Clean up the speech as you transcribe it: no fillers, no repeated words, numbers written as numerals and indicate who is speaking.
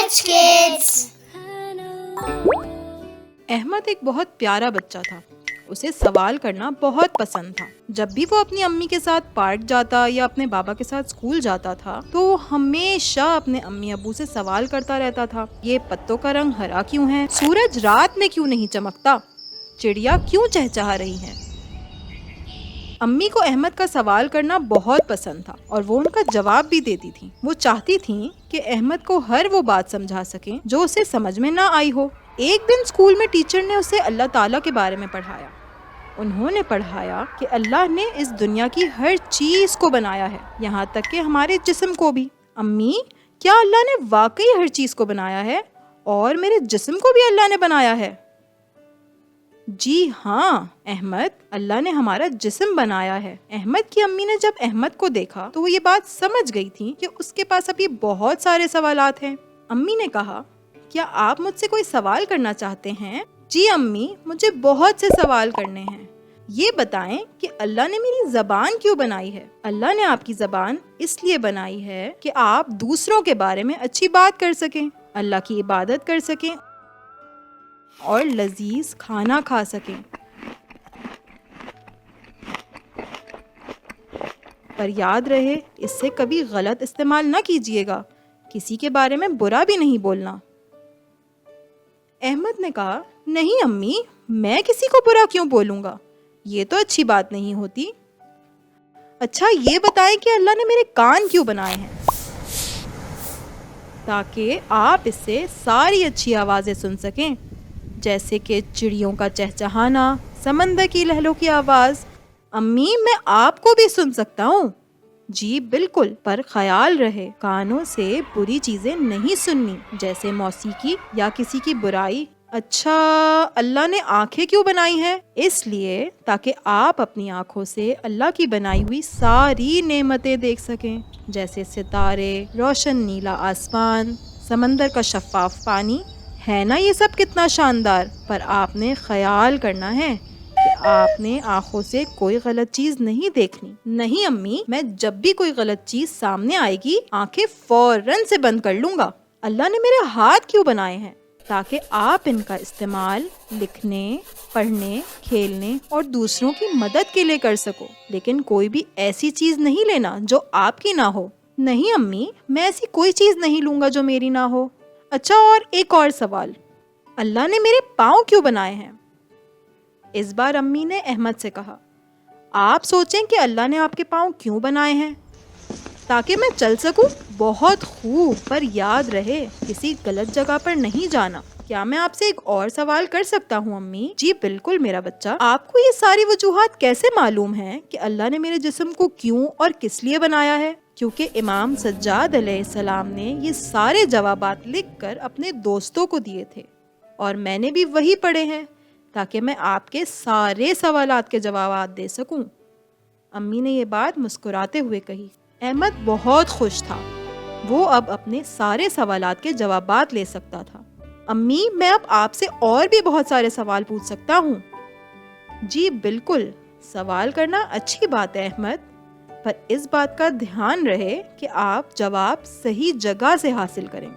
Speaker 1: Rich Kids.
Speaker 2: Ahmad ایک بہت پیارا بچہ تھا. اسے سوال کرنا بہت پسند تھا. جب بھی وہ اپنی امی کے ساتھ پارک جاتا یا اپنے بابا کے ساتھ اسکول جاتا تھا تو وہ ہمیشہ اپنے امی ابو سے سوال کرتا رہتا تھا. یہ پتوں کا رنگ ہرا کیوں ہے؟ سورج رات میں کیوں نہیں چمکتا؟ چڑیا کیوں چہچہا رہی ہیں؟ امی کو احمد کا سوال کرنا بہت پسند تھا اور وہ ان کا جواب بھی دیتی تھیں. وہ چاہتی تھیں کہ احمد کو ہر وہ بات سمجھا سکیں جو اسے سمجھ میں نہ آئی ہو. ایک دن اسکول میں ٹیچر نے اسے اللہ تعالیٰ کے بارے میں پڑھایا. انہوں نے پڑھایا کہ اللہ نے اس دنیا کی ہر چیز کو بنایا ہے، یہاں تک کہ ہمارے جسم کو بھی. امی، کیا اللہ نے واقعی ہر چیز کو بنایا ہے اور میرے جسم کو بھی اللہ نے بنایا ہے؟ جی ہاں احمد، اللہ نے ہمارا جسم بنایا ہے. احمد کی امی نے جب احمد کو دیکھا تو وہ یہ بات سمجھ گئی تھی کہ اس کے پاس ابھی بہت سارے سوالات ہیں. امی نے کہا، کیا آپ مجھ سے کوئی سوال کرنا چاہتے ہیں؟ جی امی، مجھے بہت سے سوال کرنے ہیں. یہ بتائیں کہ اللہ نے میری زبان کیوں بنائی ہے؟ اللہ نے آپ کی زبان اس لیے بنائی ہے کہ آپ دوسروں کے بارے میں اچھی بات کر سکیں، اللہ کی عبادت کر سکیں اور لذیذ کھانا کھا سکیں. پر یاد رہے، اس سے کبھی غلط استعمال نہ کیجیے گا. کسی کے بارے میں برا بھی نہیں بولنا. احمد نے کہا، نہیں امی، میں کسی کو برا کیوں بولوں گا؟ یہ تو اچھی بات نہیں ہوتی. اچھا یہ بتائیں کہ اللہ نے میرے کان کیوں بنائے ہیں؟ تاکہ آپ اس سے ساری اچھی آوازیں سن سکیں، جیسے کہ چڑیوں کا چہچہانا، سمندر کی لہروں کی آواز. امی، میں آپ کو بھی سن سکتا ہوں؟ جی بالکل، پر خیال رہے کانوں سے بری چیزیں نہیں سننی، جیسے موسیقی یا کسی کی برائی. اچھا، اللہ نے آنکھیں کیوں بنائی ہیں؟ اس لیے تاکہ آپ اپنی آنکھوں سے اللہ کی بنائی ہوئی ساری نعمتیں دیکھ سکیں، جیسے ستارے، روشن نیلا آسمان، سمندر کا شفاف پانی. ہے نا یہ سب کتنا شاندار؟ پر آپ نے خیال کرنا ہے کہ آپ نے آنکھوں سے کوئی غلط چیز نہیں دیکھنی. نہیں امی، میں جب بھی کوئی غلط چیز سامنے آئے گی آنکھیں فوراً سے بند کر لوں گا. اللہ نے میرے ہاتھ کیوں بنائے ہیں؟ تاکہ آپ ان کا استعمال لکھنے، پڑھنے، کھیلنے اور دوسروں کی مدد کے لیے کر سکو. لیکن کوئی بھی ایسی چیز نہیں لینا جو آپ کی نہ ہو. نہیں امی، میں ایسی کوئی چیز نہیں لوں گا جو میری نہ ہو. اچھا، اور ایک اور سوال، اللہ نے میرے پاؤں کیوں بنائے ہیں؟ اس بار امی نے احمد سے کہا، آپ سوچیں کہ اللہ نے آپ کے پاؤں کیوں بنائے ہیں؟ تاکہ میں چل سکوں. بہت خوب، پر یاد رہے کسی غلط جگہ پر نہیں جانا. کیا میں آپ سے ایک اور سوال کر سکتا ہوں امی؟ جی بالکل میرا بچہ. آپ کو یہ ساری وجوہات کیسے معلوم ہیں کہ اللہ نے میرے جسم کو کیوں اور کس لیے بنایا ہے؟ کیونکہ امام سجاد علیہ السلام نے یہ سارے جوابات لکھ کر اپنے دوستوں کو دیے تھے اور میں نے بھی وہی پڑھے ہیں تاکہ میں آپ کے سارے سوالات کے جوابات دے سکوں. امی نے یہ بات مسکراتے ہوئے کہی. احمد بہت خوش تھا. وہ اب اپنے سارے سوالات کے جوابات لے سکتا تھا. امی، میں اب آپ سے اور بھی بہت سارے سوال پوچھ سکتا ہوں؟ جی بالکل، سوال کرنا اچھی بات ہے احمد، پر اس بات کا دھیان رہے کہ آپ جواب صحیح جگہ سے حاصل کریں.